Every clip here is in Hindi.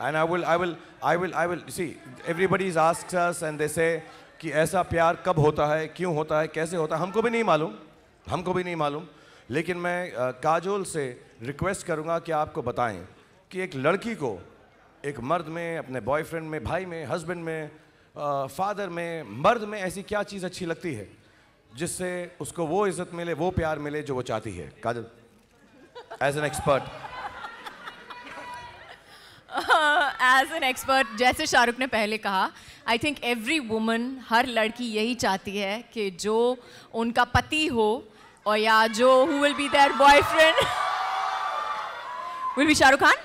And I will see, everybody's asked us and they say कि ऐसा प्यार कब होता है, क्यों होता है, कैसे होता है, हमको भी नहीं मालूम, लेकिन मैं काजोल से रिक्वेस्ट करूँगा कि आपको बताएं कि एक लड़की को एक मर्द में, अपने बॉयफ्रेंड में, भाई में, हस्बैंड में, फादर में, मर्द में ऐसी क्या चीज़ अच्छी लगती है जिससे उसको वो इज्जत मिले, वो प्यार मिले जो वो चाहती है। Kajal, as an expert. As an expert, जैसे शाहरुख ने पहले कहा, आई थिंक एवरी वुमन, हर लड़की यही चाहती है कि जो उनका पति हो और या जो who will be their boyfriend will be Shahrukh Khan.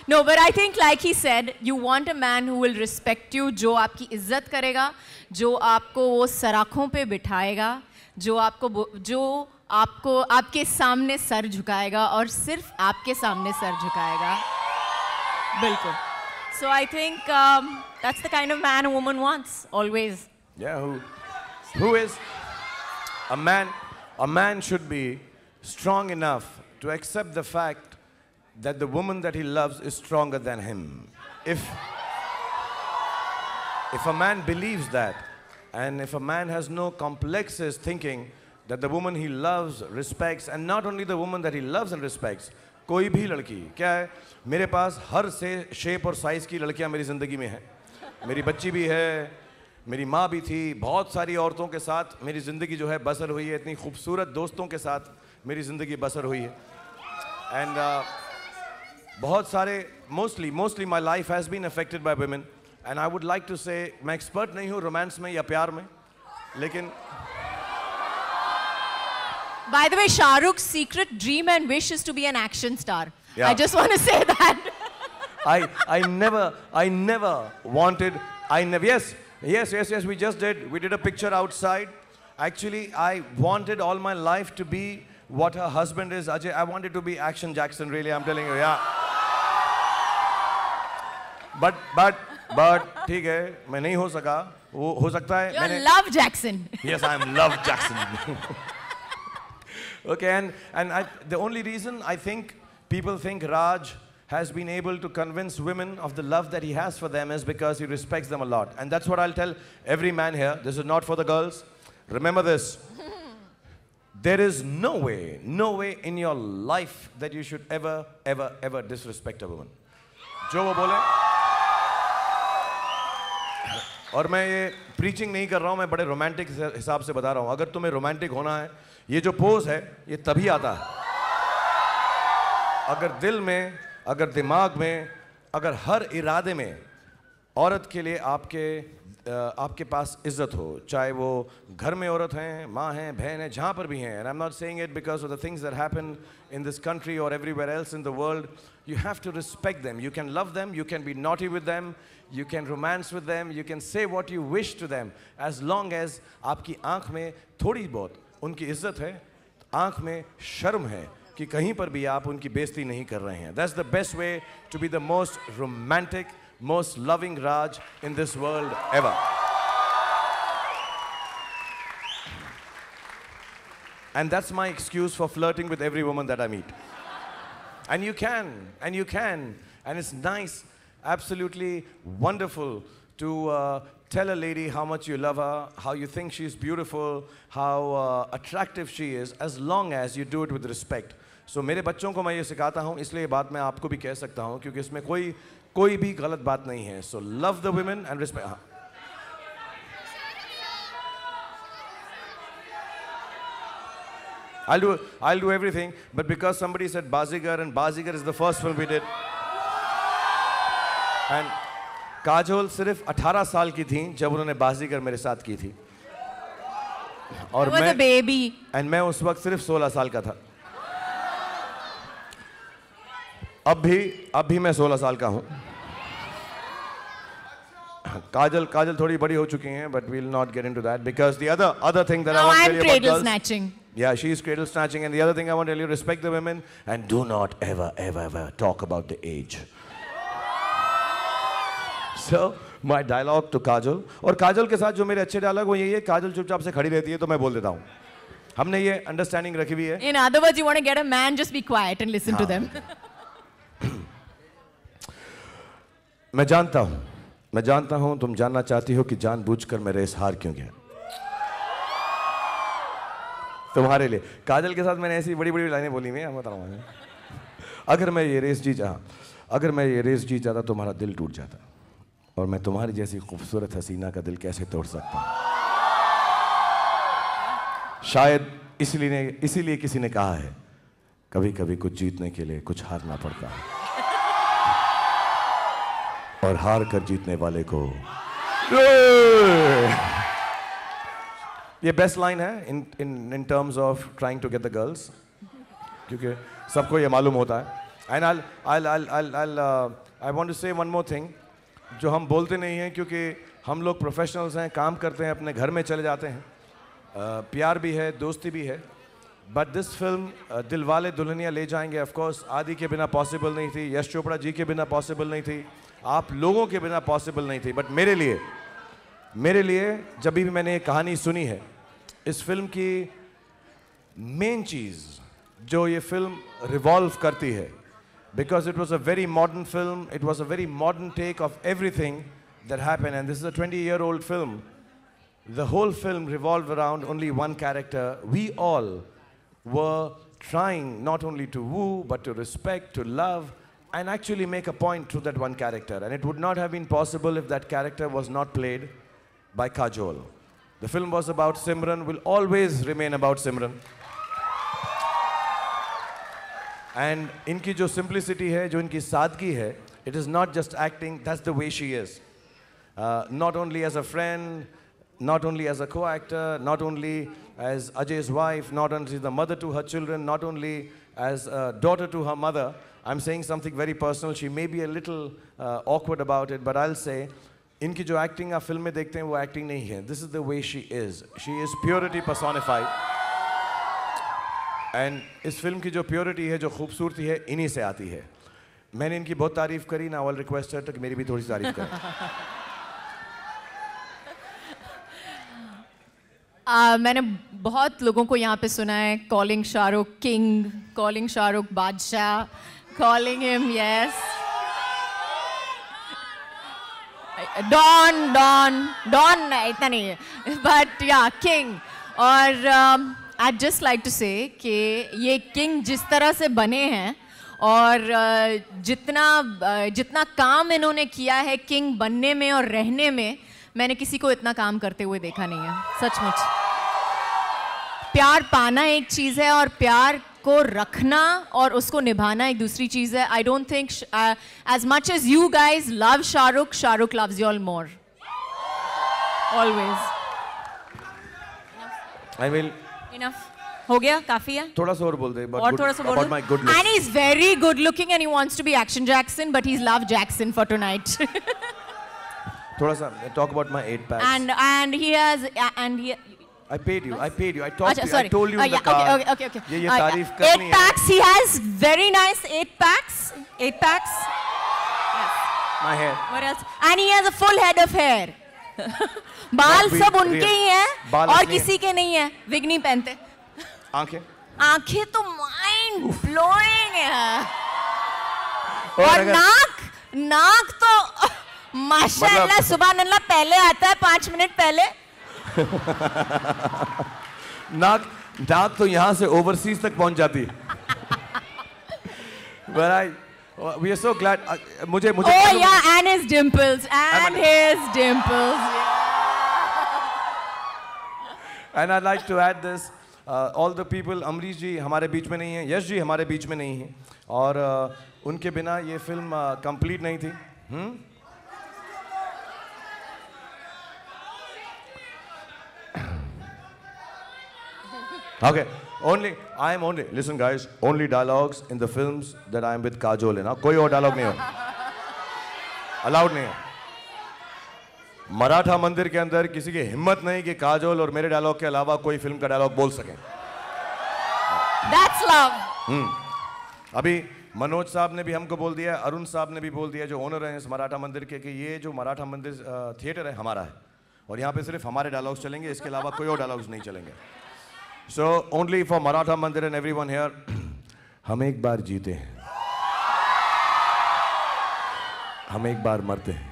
No, but I think like he said, you want a man who will respect you, जो आपकी इज्जत करेगा, जो आपको वो सराखों पे बिठाएगा, जो आपको आपके सामने सर झुकाएगा और सिर्फ आपके सामने सर झुकाएगा। बिल्कुल। So I think that's the kind of man a woman wants, always. Yeah, who is a man? A man should be strong enough to accept the fact that the woman that he loves is stronger than him. If a man believes that, and if a man has no complexes thinking that the woman he loves, respects, and not only the woman that he loves and respects, कोई भी लड़की, क्या है, मेरे पास हर से शेप और साइज़ की लड़कियां मेरी ज़िंदगी में हैं। मेरी बच्ची भी है, मेरी माँ भी थी, बहुत सारी औरतों के साथ मेरी ज़िंदगी जो है बसर हुई है, इतनी खूबसूरत दोस्तों के साथ मेरी ज़िंदगी बसर हुई है। एंड बहुत सारे mostly my life has been affected by women, and I would like to say, मैं एक्सपर्ट नहीं हूँ रोमांस में या प्यार में, लेकिन By the way, Shahrukh's secret dream and wish is to be an action star. Yeah. I just want to say that. I never wanted, yes, we just did. We did a picture outside. Actually, I wanted all my life to be what her husband is, Ajay. I wanted to be Action Jackson, really, I'm telling you, yeah. But, ठीक है, मैं नहीं हो सका, वो हो सकता है, You're Love Jackson. Yes, I am Love Jackson. Okay, and the only reason I think people think Raj has been able to convince women of the love that he has for them is because he respects them a lot. And that's what I'll tell every man here. This is not for the girls. Remember this. There is no way in your life that you should ever disrespect a woman. जो वो बोले, और मैं ये प्रीचिंग नहीं कर रहा हूँ, मैं बड़े रोमांटिक हिसाब से बता रहा हूँ। अगर तुम्हें रोमांटिक होना है, ये जो पोज है, ये तभी आता है अगर दिल में, अगर दिमाग में, अगर हर इरादे में औरत के लिए आपके पास इज्जत हो, चाहे वो घर में औरत हैं, माँ हैं, बहन हैं, जहाँ पर भी हैं। And I'm not saying it because of the things that happen in this country or everywhere else in the world. You have to respect them. You can love them, you can be naughty with them, you can romance with them, you can say what you wish to them, as long as आपकी आँख में थोड़ी बहुत उनकी इज्जत है, आँख में शर्म है कि कहीं पर भी आप उनकी बेइज्जती नहीं कर रहे हैं. That's the best way to be the most romantic, most loving Raj in this world ever. And that's my excuse for flirting with every woman that I meet. And you can, and it's nice, absolutely wonderful to tell a lady how much you love her, how you think she's beautiful, how attractive she is, as long as you do it with respect. So मेरे बच्चों को मैं ये सिखाता हूँ, इसलिए ये बात मैं आपको भी कह सकता हूँ, क्योंकि इसमें कोई भी गलत बात नहीं है. So love the women and respect. I'll do everything, but because somebody said Bazigar, and Bazigar is the first film we did. And Kajol सिर्फ 18 साल की थी जब उन्होंने बाजीगर मेरे साथ की थी, और मैं उस वक्त सिर्फ 16 साल का था. अब भी मैं 16 साल का हूँ. काजल थोड़ी बड़ी हो चुकी हैं, but we'll not get into that because the other thing that I want to tell you about girls. Snatching. Yeah, she is cradle snatching, and the other thing I want to tell you: respect the women and do not ever talk about the age. So my dialogue to काजल, और काजल के साथ जो मेरे अच्छे डायलॉग वो यही है, काजल चुपचाप से खड़ी रहती है तो मैं बोल देता हूँ. हमने ये अंडरस्टैंडिंग रखी हुई है. In other words, you want to get a man, just be quiet and listen to them. मैं जानता हूं तुम जानना चाहती हो कि जानबूझकर मैं रेस हार क्यों गया। तुम्हारे लिए काजल के साथ मैंने ऐसी बड़ी बड़ी लाइनें बोली, मैं बताऊँ। अगर मैं ये रेस जीत जाता तुम्हारा दिल टूट जाता, और मैं तुम्हारी जैसी खूबसूरत हसीना का दिल कैसे तोड़ सकता हूँ। शायद इसीलिए किसी ने कहा है, कभी कभी कुछ जीतने के लिए कुछ हारना पड़ता है, और हार कर जीतने वाले को ये बेस्ट लाइन है in terms of trying to get the girls, क्योंकि सबको ये मालूम होता है। And I want to say one more thing, जो हम बोलते नहीं हैं क्योंकि हम लोग प्रोफेशनल्स हैं, काम करते हैं, अपने घर में चले जाते हैं, प्यार भी है, दोस्ती भी है। But this film Dilwale Dulhania ले जाएंगे, ऑफ कोर्स आदि के बिना पॉसिबल नहीं थी, यश चोपड़ा जी के बिना पॉसिबल नहीं थी, आप लोगों के बिना पॉसिबल नहीं थी। बट मेरे लिए जब भी मैंने ये कहानी सुनी है, इस फिल्म की मेन चीज़ जो ये फिल्म रिवॉल्व करती है, because it was a very modern film, it was a very modern take of everything that happened, and this is a 20-year-old film. The whole film revolved around only one character. We all were trying not only to woo, but to respect, to love, and actually make a point through that one character. And it would not have been possible if that character was not played by Kajol. The film was about Simran, will always remain about Simran. And इनकी जो simplicity है, जो इनकी सादगी है, it is not just acting, that's the way she is. Not only as a friend, not only as a co-actor, not only as Ajay's wife, not only the mother to her children, not only as a daughter to her mother. I'm saying something very personal. She may be a little awkward about it, but I'll say, इनकी जो acting आप फिल्म में देखते हैं वो acting नहीं है. This is the way she is. She is purity personified. And इस फिल्म की जो प्योरिटी है, जो खूबसूरती है, इन्हीं से आती है. मैंने इनकी बहुत तारीफ करी ना, ऑल रिक्वेस्ट है कि मेरी भी थोड़ी सी तारीफ करें. मैंने बहुत लोगों को यहाँ पे सुना है calling Shahrukh king, calling Shahrukh बादशाह, कॉलिंग हिम यस डॉन इतना नहीं है, बट या किंग. और I'd just like to say कि ये किंग जिस तरह से बने हैं और जितना काम इन्होंने किया है किंग बनने में और रहने में, मैंने किसी को इतना काम करते हुए देखा नहीं है. सचमुच प्यार पाना एक चीज़ है और प्यार को रखना और उसको निभाना एक दूसरी चीज़ है. I don't think as much as you guys love Shahrukh, Shahrukh loves you all more. Always. I will. Enough. हो गया, काफी है. थोड़ा सा और बोल दे. और थोड़ा सा बोल दे. About my good looks. And he's very good looking and he wants to be Action Jackson, but he's Love Jackson for tonight. थोड़ा सा talk about my 8 packs. And he has I paid you. I talked to you. Sorry. I told you in the car. Okay. ये तारीफ करनी है. 8 packs. He has very nice 8 packs. 8 packs. Yes. My hair. What else? And he has a full head of hair. बाल सब उनके ही हैं और किसी के नहीं है. विग नहीं पहनते. आंखें तो माइंड ब्लोइंग है. और नाक तो माशाल्लाह सुभान अल्लाह पहले आता है 5 मिनट पहले. नाक तो यहाँ से ओवरसीज तक पहुंच जाती है. But we are so glad. मुझे Oh yeah, and his dimples. And I'd like to add this. All the people, Amrish जी हमारे बीच में नहीं हैं, यश जी हमारे बीच में नहीं हैं, और उनके बिना ये फिल्म कंप्लीट नहीं थी. Okay, listen guys, only dialogues in the films that I am with Kajol in. कोई और डायलॉग नहीं हो, अलाउड नहीं है. मराठा मंदिर के अंदर किसी की हिम्मत नहीं कि काजोल और मेरे डायलॉग के अलावा कोई फिल्म का डायलॉग बोल सके. That's love. अभी मनोज साहब ने भी हमको बोल दिया, अरुण साहब ने भी बोल दिया, जो ओनर हैं इस मराठा मंदिर के, कि ये जो मराठा मंदिर थिएटर है हमारा है और यहाँ पे सिर्फ हमारे डायलॉग्स चलेंगे, इसके अलावा कोई और डायलॉग्स नहीं चलेंगे. So only for Maratha Mandir and everyone here, हम एक बार जीते हैं, हम एक बार मरते हैं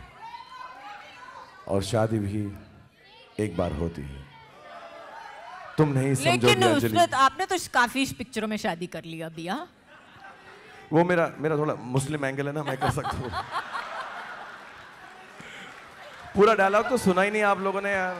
और शादी भी एक बार होती है। तुम नहीं समझोगी लेकिन अंजलि। नुसरत आपने तो काफी पिक्चरों में शादी कर लिया अभी। हाँ, वो मेरा थोड़ा मुस्लिम एंगल है ना, मैं कर सकता हूँ। पूरा डायलॉग तो सुना ही नहीं आप लोगों ने यार।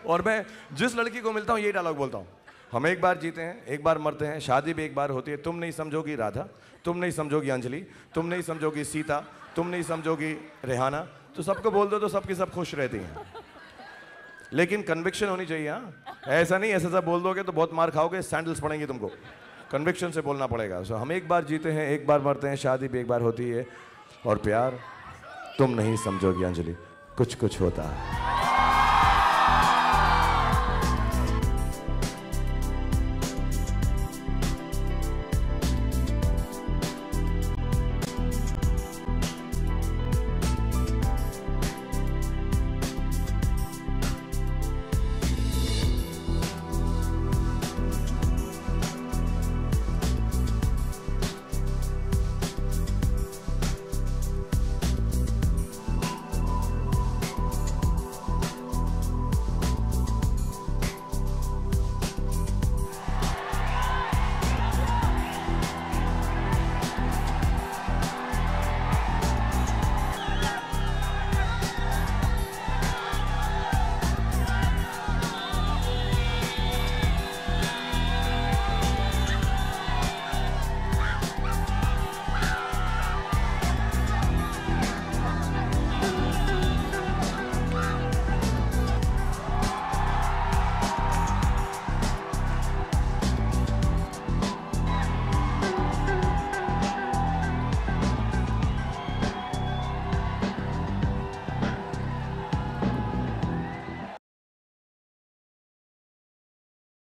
और मैं जिस लड़की को मिलता हूँ यही डायलॉग बोलता हूँ, हम एक बार जीते हैं एक बार मरते हैं, शादी भी एक बार होती है। तुम नहीं समझोगी राधा, तुम नहीं समझोगी अंजलि, तुम नहीं समझोगी सीता, तुम नहीं समझोगी रेहाना। तो सबको बोल दो तो सबकी सब खुश रहती हैं, लेकिन कन्विक्शन होनी चाहिए। हाँ, ऐसा नहीं ऐसा सब बोल दोगे तो बहुत मार खाओगे, सैंडल्स पड़ेंगी तुमको। कन्विक्शन से बोलना पड़ेगा। सो हम एक बार जीते हैं एक बार मरते हैं, शादी भी एक बार होती है, और प्यार तुम नहीं समझोगी अंजलि, कुछ कुछ होता है।